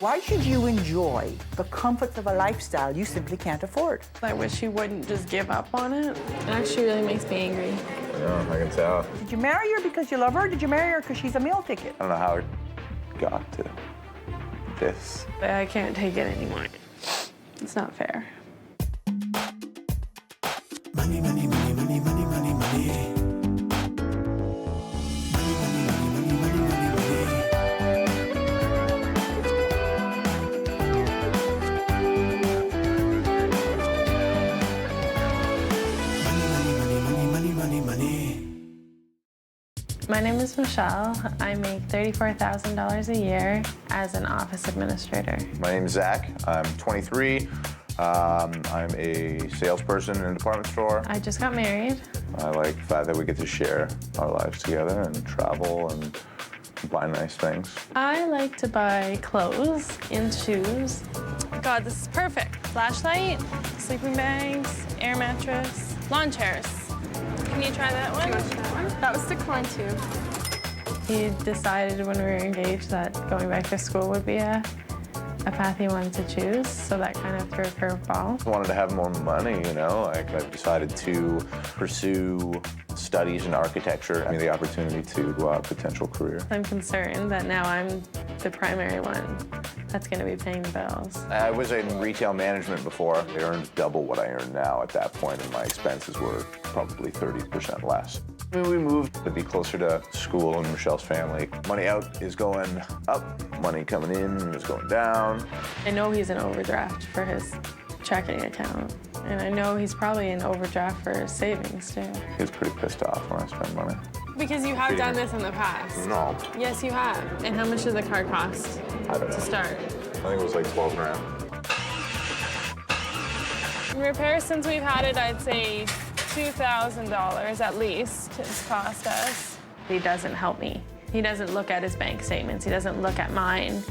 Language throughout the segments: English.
Why should you enjoy the comforts of a lifestyle you simply can't afford? I wish he wouldn't just give up on it. It actually really makes me angry. Yeah, I can tell. Did you marry her because you love her, or did you marry her because she's a meal ticket? I don't know how it got to this. I can't take it anymore. It's not fair. Money, money, money, money, money, money, money. My name is Michelle. I make $34,000 a year as an office administrator. My name is Zack. I'm 23. I'm a salesperson in a department store. I just got married. I like the fact that we get to share our lives together and travel and buy nice things. I like to buy clothes and shoes. God, this is perfect. Flashlight, sleeping bags, air mattress, lawn chairs. Can you try that one? That was declined too. He decided when we were engaged that going back to school would be a path he wanted to choose, so that kind of threw a curveball. I wanted to have more money, you know? Like, I decided to pursue studies in architecture. I mean, the opportunity to go out a potential career. I'm concerned that now I'm the primary one that's going to be paying the bills. I was in retail management before. I earned double what I earn now at that point, and my expenses were probably 30% less. I mean, we moved to be closer to school and Michelle's family. Money out is going up, money coming in is going down. I know he's in overdraft for his checking account, and I know he's probably in overdraft for his savings too. He's pretty pissed off when I spend money. Because you have done this in the past. No. Yes, you have. And how much did the car cost I don't know. to start? I think it was like 12 grand. In repairs since we've had it, I'd say $2,000 at least it's cost us. He doesn't help me. He doesn't look at his bank statements. He doesn't look at mine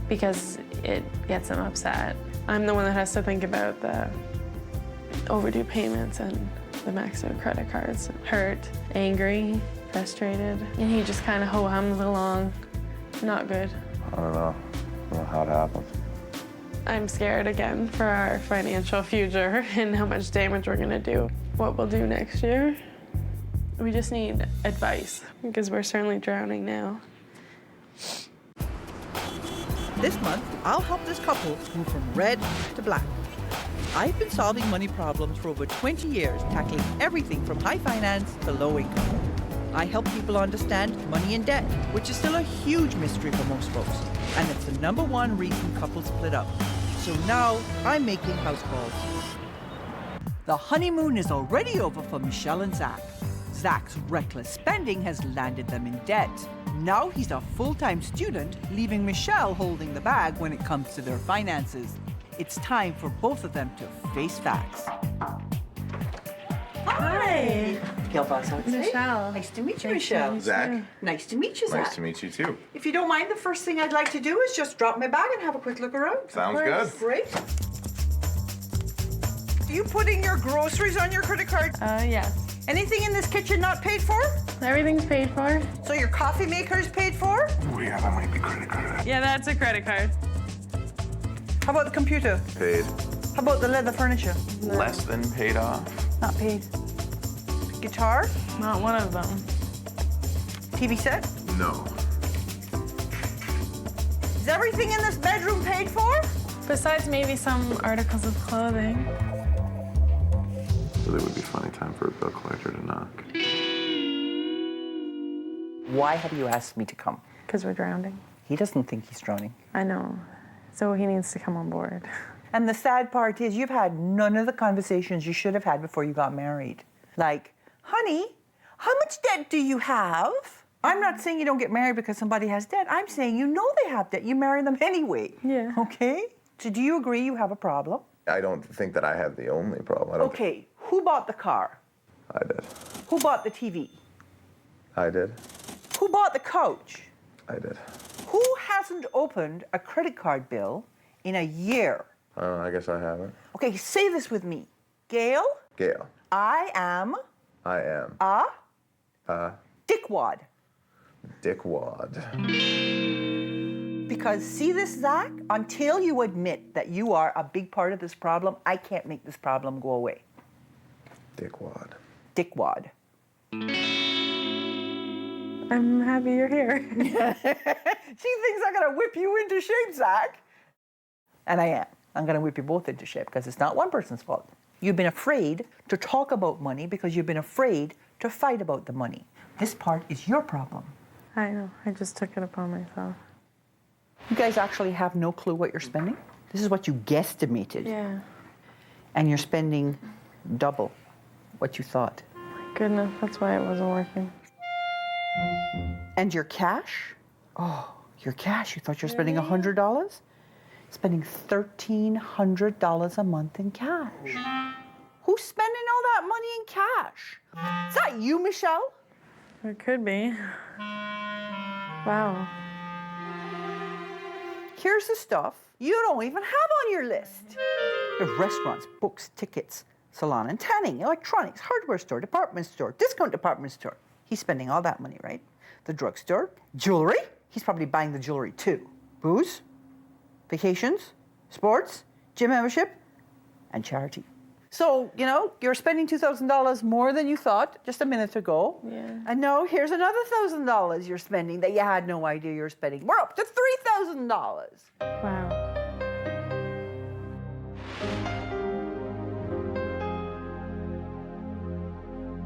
because it gets him upset. I'm the one that has to think about the overdue payments and the maxed out credit cards. Hurt, angry, frustrated, and he just kind of ho-hums along. Not good. I don't know how it happened. I'm scared again for our financial future and how much damage we're gonna do. What we'll do next year. We just need advice because we're certainly drowning now. This month, I'll help this couple move from red to black. I've been solving money problems for over 20 years, tackling everything from high finance to low income. I help people understand money and debt, which is still a huge mystery for most folks, and it's the #1 reason couples split up. So now I'm making house calls. The honeymoon is already over for Michelle and Zack. Zack's reckless spending has landed them in debt. Now he's a full-time student, leaving Michelle holding the bag when it comes to their finances. It's time for both of them to face facts. Hi! Gail Boss outside. Michelle. Nice to meet you, Nice to Michelle. meet Zach. Nice to meet you, Zack. Nice to meet you too. If you don't mind, the first thing I'd like to do is just drop my bag and have a quick look around. Sounds good. Great. Are you putting your groceries on your credit card? Yes. Anything in this kitchen not paid for? Everything's paid for. So your coffee maker is paid for? Oh yeah, that might be credit card. Yeah, that's a credit card. How about the computer? Paid. How about the leather furniture? Less than paid off. Not paid. Guitar? Not one of them. TV set? No. Is everything in this bedroom paid for? Besides maybe some articles of clothing. Really would be a funny time for a bill collector to knock. Why have you asked me to come? Because we're drowning. He doesn't think he's drowning. I know. So he needs to come on board. And the sad part is you've had none of the conversations you should have had before you got married. Like, honey, how much debt do you have? I'm not saying you don't get married because somebody has debt. I'm saying you know they have debt. You marry them anyway. Yeah. Okay? So do you agree you have a problem? I don't think that I have the only problem. I don't Okay, who bought the car? I did. Who bought the TV? I did. Who bought the couch? I did. Who hasn't opened a credit card bill in a year? I guess I haven't. Okay, say this with me. Gail, Gail. I am I am a dickwad. dickwad. Because Because see this, Zach? Until you admit that you are a big part of this problem, I can't make this problem go away. Dickwad. Dickwad. I'm happy you're here. She thinks I'm gonna whip you into shape, Zach. And I am. I'm gonna whip you both into shape because it's not one person's fault. You've been afraid to talk about money because you've been afraid to fight about the money. This part is your problem. I know. I just took it upon myself. You guys actually have no clue what you're spending. This is what you guesstimated. Yeah. And you're spending double what you thought. Goodness, that's why it wasn't working. And your cash? Oh, your cash. You thought you were spending $100? Spending $1,300 a month in cash. Who's spending all that money in cash? Is that you, Michelle? It could be. Wow. Here's the stuff you don't even have on your list. You have restaurants, books, tickets, salon and tanning, electronics, hardware store, department store, discount department store. He's spending all that money, right? The drugstore, jewelry. He's probably buying the jewelry too. Booze, vacations, sports, gym membership, and charity. So, you're spending $2,000 more than you thought just a minute ago. Yeah. And now here's another $1,000 you're spending that you had no idea you're spending. We're up to $3,000. Wow.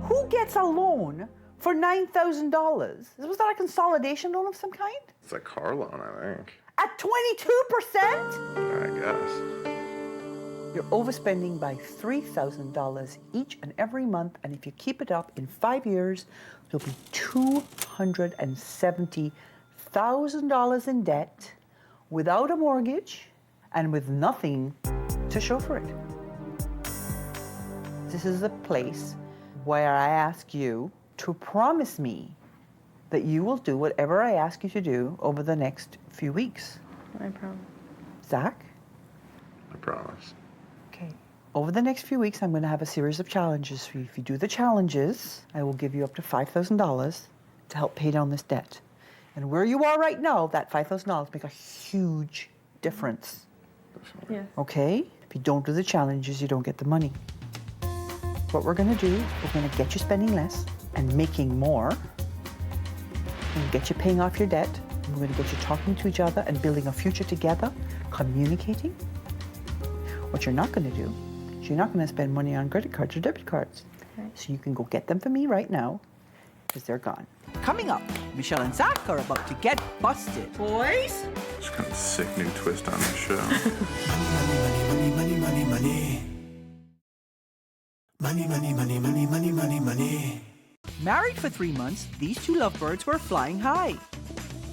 Who gets a loan for $9,000? Was that a consolidation loan of some kind? It's a car loan, I think. At 22%? I guess. You're overspending by $3,000 each and every month, and if you keep it up in 5 years, you'll be $270,000 in debt without a mortgage and with nothing to show for it. This is a place where I ask you to promise me that you will do whatever I ask you to do over the next few weeks. I promise. Zach? I promise. Okay. Over the next few weeks, I'm going to have a series of challenges for you. If you do the challenges, I will give you up to $5,000 to help pay down this debt. And where you are right now, that $5,000 make a huge difference. Yes. Okay? If you don't do the challenges, you don't get the money. What we're going to do is we're going to get you spending less and making more. And get you paying off your debt. And we're going to get you talking to each other and building a future together, communicating. What you're not going to do is you're not going to spend money on credit cards or debit cards. Okay. So you can go get them for me right now because they're gone. Coming up, Michelle and Zack are about to get busted. Boys? It's kind of a sick new twist on this show. Money, money, money, money, money. Money, money, money, money, money, money, money. Married for 3 months, these two lovebirds were flying high.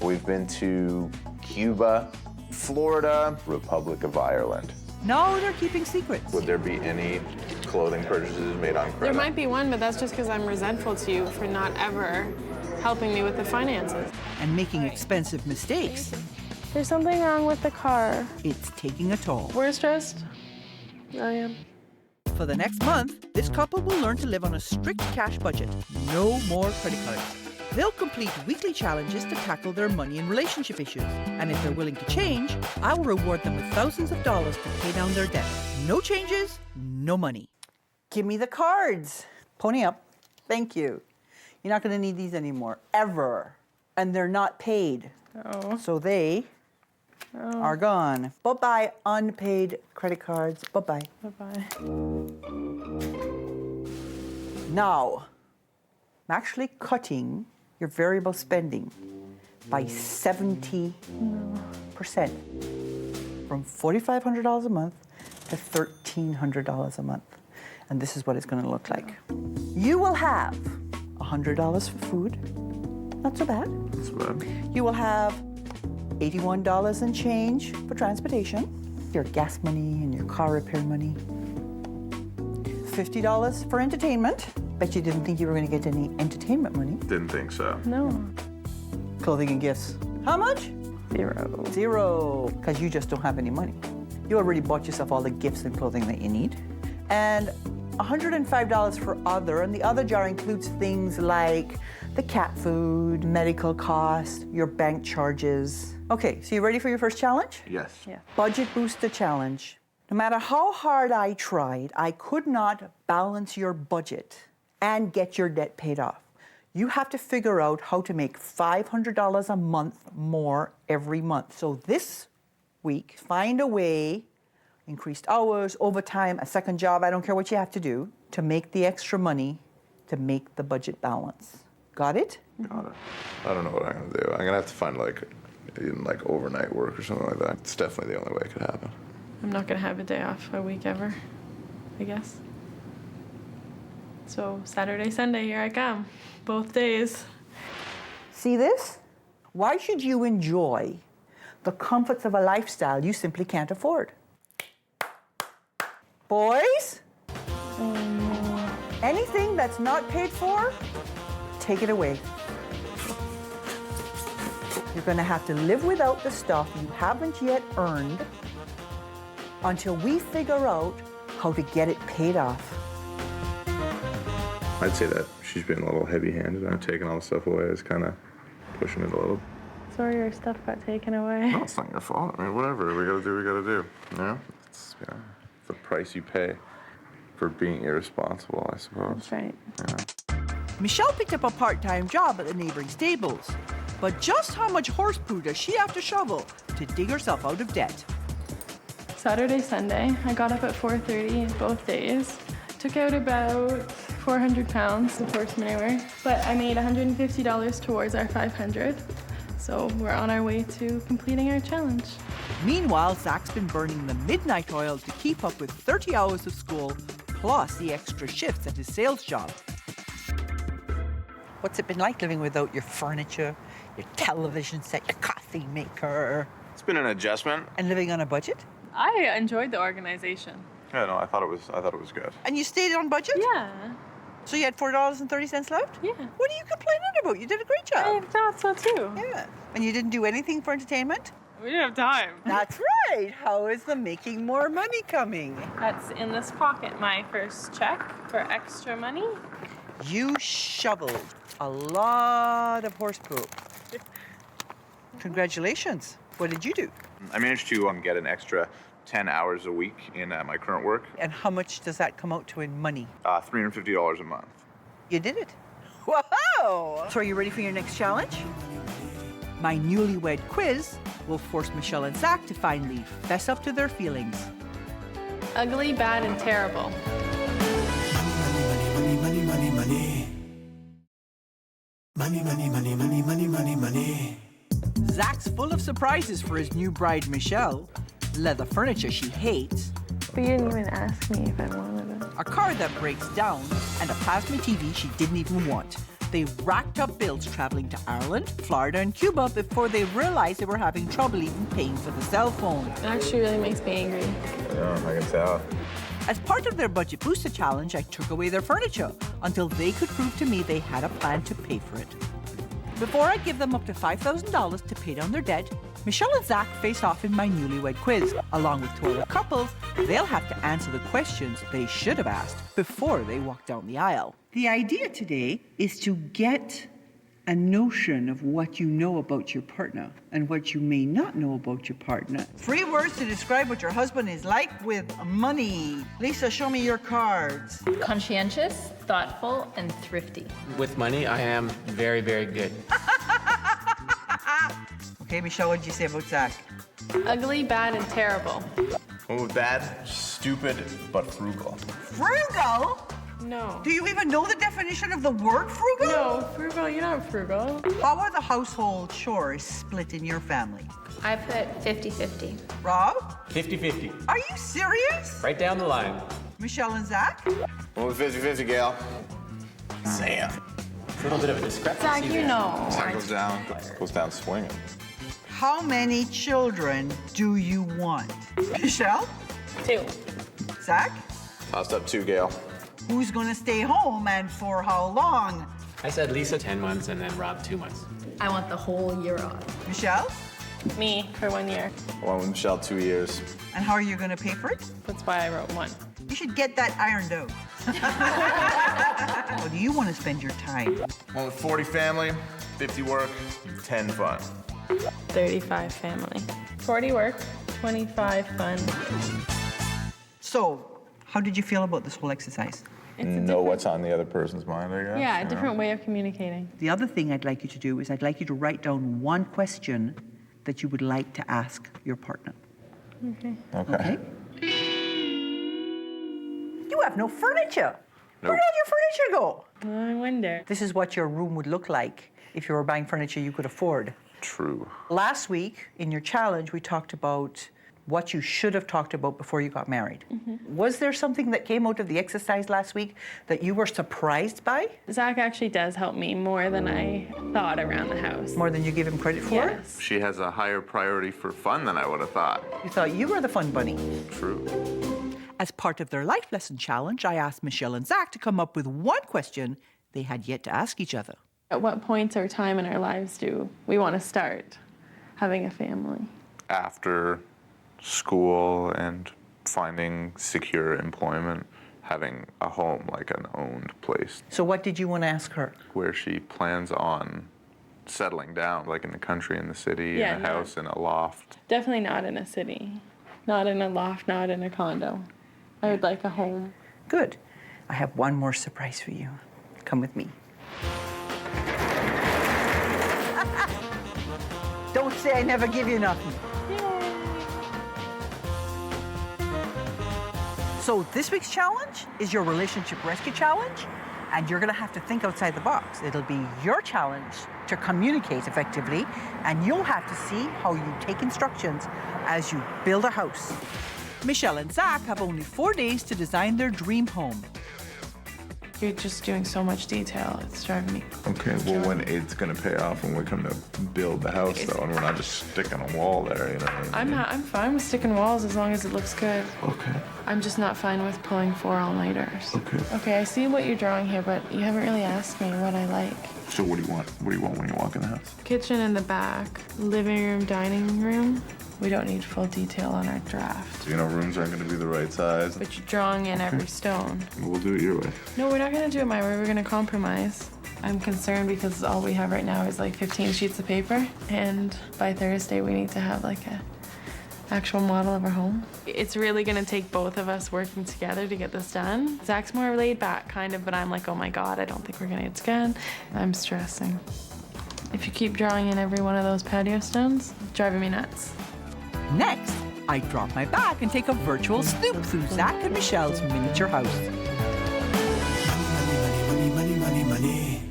We've been to Cuba, Florida, Republic of Ireland. Now they're keeping secrets. Would there be any clothing purchases made on There credit? might be one, but that's just because I'm resentful to you for not ever helping me with the finances. And making expensive mistakes. There's something wrong with the car. It's taking a toll. We're stressed. I am. For the next month, this couple will learn to live on a strict cash budget. No more credit cards. They'll complete weekly challenges to tackle their money and relationship issues. And if they're willing to change, I will reward them with thousands of dollars to pay down their debt. No changes, no money. Give me the cards. Pony up. Thank you. You're not going to need these anymore, ever. And they're not paid. Oh. So they are gone. Bye-bye, unpaid credit cards. Bye-bye. Bye-bye. Now, I'm actually cutting your variable spending by 70%. From $4,500 a month to $1,300 a month. And this is what it's going to look like. You will have $100 for food. Not so bad. That's bad. You will have $81 and change for transportation, your gas money and your car repair money. $50 for entertainment. Bet you didn't think you were going to get any entertainment money. Didn't think so. No. Clothing and gifts. How much? 0. 0, because you just don't have any money. You already bought yourself all the gifts and clothing that you need. And $105 for other, and the other jar includes things like the cat food, medical costs, your bank charges. Okay, so you ready for your first challenge? Yes. Yeah. Budget Booster Challenge. No matter how hard I tried, I could not balance your budget and get your debt paid off. You have to figure out how to make $500 a month more every month. So this week, find a way, increased hours, overtime, a second job, I don't care what you have to do, to make the extra money to make the budget balance. Got it? Got it. I don't know what I'm gonna do. I'm gonna have to find even overnight work or something like that. It's definitely the only way it could happen. I'm not gonna have a day off a week ever, I guess. So Saturday, Sunday, here I come. Both days. See this? Why should you enjoy the comforts of a lifestyle you simply can't afford? Boys? Anything that's not paid for, take it away. You're gonna have to live without the stuff you haven't yet earned until we figure out how to get it paid off. I'd say that she's been a little heavy-handed and taking all the stuff away is kind of pushing it a little. Sorry your stuff got taken away. No, it's not your fault. I mean, whatever. We gotta do what we gotta do. You know? It's the price you pay for being irresponsible, I suppose. That's right. Michelle picked up a part-time job at the neighboring stables. But just how much horse poo does she have to shovel to dig herself out of debt? Saturday, Sunday, I got up at 4:30 both days. Took out about 400 pounds of horse manure, but I made $150 towards our 500. So we're on our way to completing our challenge. Meanwhile, Zack's been burning the midnight oil to keep up with 30 hours of school, plus the extra shifts at his sales job. What's it been like living without your furniture, your television set, your coffee maker? It's been an adjustment. And living on a budget? I enjoyed the organization. Yeah, no, I thought it was good. And you stayed on budget? Yeah. So you had $4.30 left? Yeah. What are you complaining about? You did a great I job. thought so too. Yeah. And you didn't do anything for entertainment? We didn't have time. That's right. How is the making more money coming? That's in this pocket, my first check for extra money. You shoveled a lot of horse poop. Congratulations. What did you do? I managed to get an extra 10 hours a week in my current work. And how much does that come out to in money? $350 a month. You did it. Wow! So are you ready for your next challenge? My Newlywed quiz will force Michelle and Zack to finally fess up to their feelings. Ugly, bad, and terrible. Money, money, money, money. Money, money, money, money, money, money, money. Zack's full of surprises for his new bride, Michelle. Leather furniture she hates. But you didn't even ask me if I wanted it. A car that breaks down, and a plasma TV she didn't even want. They racked up bills traveling to Ireland, Florida, and Cuba before they realized they were having trouble even paying for the cell phone. It actually really makes me angry. Yeah, I can tell. As part of their Budget Booster Challenge, I took away their furniture until they could prove to me they had a plan to pay for it. Before I give them up to $5,000 to pay down their debt, Michelle and Zack face off in my Newlywed quiz. Along with two other couples, they'll have to answer the questions they should have asked before they walk down the aisle. The idea today is to get a notion of what you know about your partner and what you may not know about your partner. 3 words to describe what your husband is like with money. Lisa, show me your cards. Conscientious, thoughtful, and thrifty. With money, I am very, very good. Okay, Michelle, what did you say about Zack? Ugly, bad, and terrible. Oh, bad, stupid, but frugal. Frugal? No. Do you even know the definition of the word frugal? No, frugal, you're not frugal. How are the household chores split in your family? I put 50-50. Rob? 50-50. Are you serious? Right down the line. Michelle and Zack? Well, 50-50, Gail. Sam. A little bit of a discrepancy Zack, you there. know. Sam goes down swinging. How many children do you want? Michelle? 2. Zack? Tossed up 2, Gail. Who's gonna stay home and for how long? I said Lisa 10 months and then Rob 2 months. I want the whole year off. Michelle? Me for 1 year. One with Michelle, 2 years. And how are you gonna pay for it? That's why I wrote 1. You should get that ironed out. How do you want to spend your time? Well, 40 family, 50 work, 10 fun. 35 family. 40 work, 25 fun. So, how did you feel about this whole exercise? Know what's on the other person's mind, I guess. Yeah, a you know? different way of communicating. The other thing I'd like you to do is I'd like you to write down one question that you would like to ask your partner. Okay. You have no furniture. Nope. Where'd all your furniture go? I wonder. This is what your room would look like if you were buying furniture you could afford. True. Last week, in your challenge, we talked about what you should have talked about before you got married. Was there something that came out of the exercise last week that you were surprised by? Zack actually does help me more than I thought around the house. More than you give him credit for? Yes. She has a higher priority for fun than I would have thought. You thought you were the fun bunny. True. As part of their life lesson challenge, I asked Michelle and Zack to come up with one question they had yet to ask each other. At what point or time in our lives do we want to start having a family? After school and finding secure employment, having a home, like an owned place, So what did you want to ask her? where she plans on settling down, like in the country, in the city, Yeah, in a house, in a loft. Definitely not in a city, not in a loft, not in a condo. I would like a home. Good. I have one more surprise for you. Come with me. Don't say I never give you nothing. So this week's challenge is your relationship rescue challenge, and you're gonna have to think outside the box. It'll be your challenge to communicate effectively, and you'll have to see how you take instructions as you build a house. Michelle and Zack have only 4 days to design their dream home. You're just doing so much detail. It's driving me. Okay, well, when it's gonna pay off when we come to build the house, though, and we're not just sticking a wall there, you know what I mean? I'm fine with sticking walls as long as it looks good. Okay. I'm just not fine with pulling 4 all-nighters. Okay. Okay, I see what you're drawing here, but you haven't really asked me what I like. So what do you want? What do you want when you walk in the house? Kitchen in the back, living room, dining room. We don't need full detail on our draft. You know, rooms aren't gonna be the right size. But you're drawing in every stone. We'll do it your way. No, we're not gonna do it my way. We're gonna compromise. I'm concerned because all we have right now is like 15 sheets of paper, and by Thursday we need to have like a actual model of our home. It's really gonna take both of us working together to get this done. Zach's more laid back, kind of, but I'm like, oh my God, I don't think we're gonna get it done. I'm stressing. If you keep drawing in every one of those patio stones, it's driving me nuts. Next, I drop my bag and take a virtual snoop through Zack and Michelle's miniature house. Money, money, money, money, money.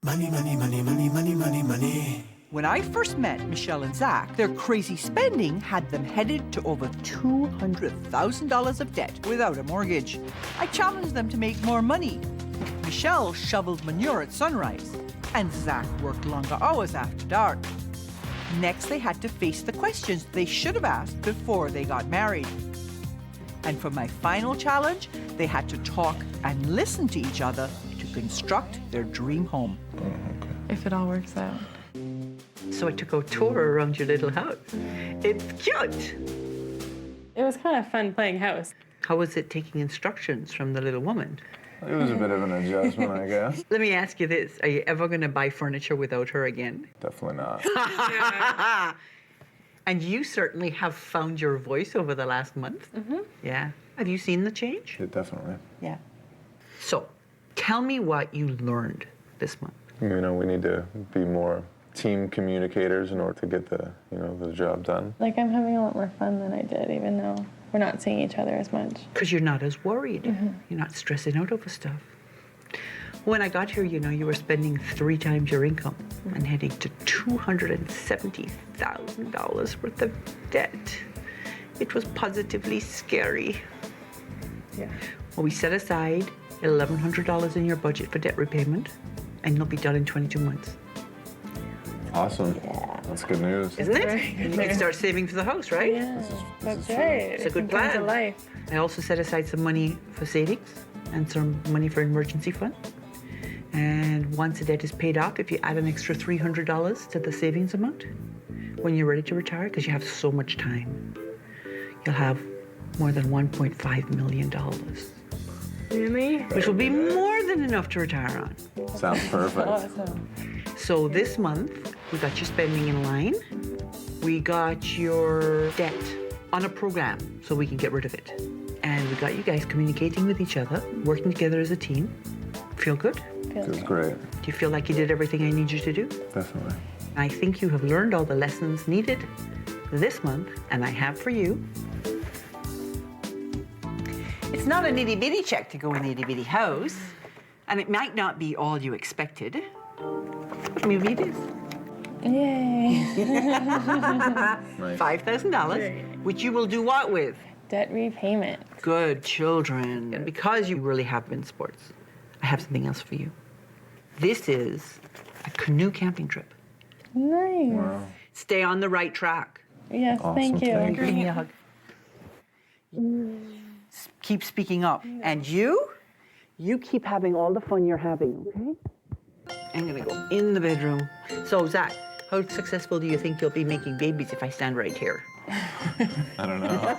Money, money, money, money, money, money, money. When I first met Michelle and Zack, their crazy spending had them headed to over $200,000 of debt without a mortgage. I challenged them to make more money. Michelle shoveled manure at sunrise, and Zack worked longer hours after dark. Next, they had to face the questions they should have asked before they got married. And for my final challenge, they had to talk and listen to each other to construct their dream home. If it all works out. So I took a tour around your little house. It's cute. It was kind of fun playing house. How was it taking instructions from the little woman? It was a bit of an adjustment, I guess. Let me ask you this. Are you ever going to buy furniture without her again? Definitely not. And you certainly have found your voice over the last month. Yeah. Have you seen the change? Yeah, definitely. Yeah. So, tell me what you learned this month. You know, we need to be more team communicators in order to get the job done. Like, I'm having a lot more fun than I did, even though we're not seeing each other as much. Because you're not as worried. You're not stressing out over stuff. When I got here, you were spending 3 times your income and heading to $270,000 worth of debt. It was positively scary. Yeah. Well, we set aside $1,100 in your budget for debt repayment, and you'll be done in 22 months. Awesome. That's good news. Isn't it? Right. And you can start saving for the house, right? Yeah, that's true. right. It's a good Comes to plan. life. I also set aside some money for savings and some money for emergency fund. And once the debt is paid off, if you add an extra $300 to the savings amount, when you're ready to retire, because you have so much time, you'll have more than $1.5 million Really? which will be more than enough to retire on. Sounds perfect. Awesome. So this month, we got your spending in line. We got your debt on a program so we can get rid of it. And we got you guys communicating with each other, working together as a team. Feel good? Feels great. Do you feel like you did everything I need you to do? Definitely. I think you have learned all the lessons needed this month, and I have for you. It's not an itty-bitty check to go in the itty-bitty house, and it might not be all you expected, but maybe it is. Yay. Nice. $5,000, which you will do what with? Debt repayment. Good children. And because you really have been sports, I have something else for you. This is a canoe camping trip. Nice. Wow. Stay on the right track. Yes, Awesome, thank you. thank you. Give me a hug. Keep speaking up. And you keep having all the fun you're having, okay? I'm gonna go in the bedroom. So, Zach, how successful do you think you'll be making babies if I stand right here? I don't know.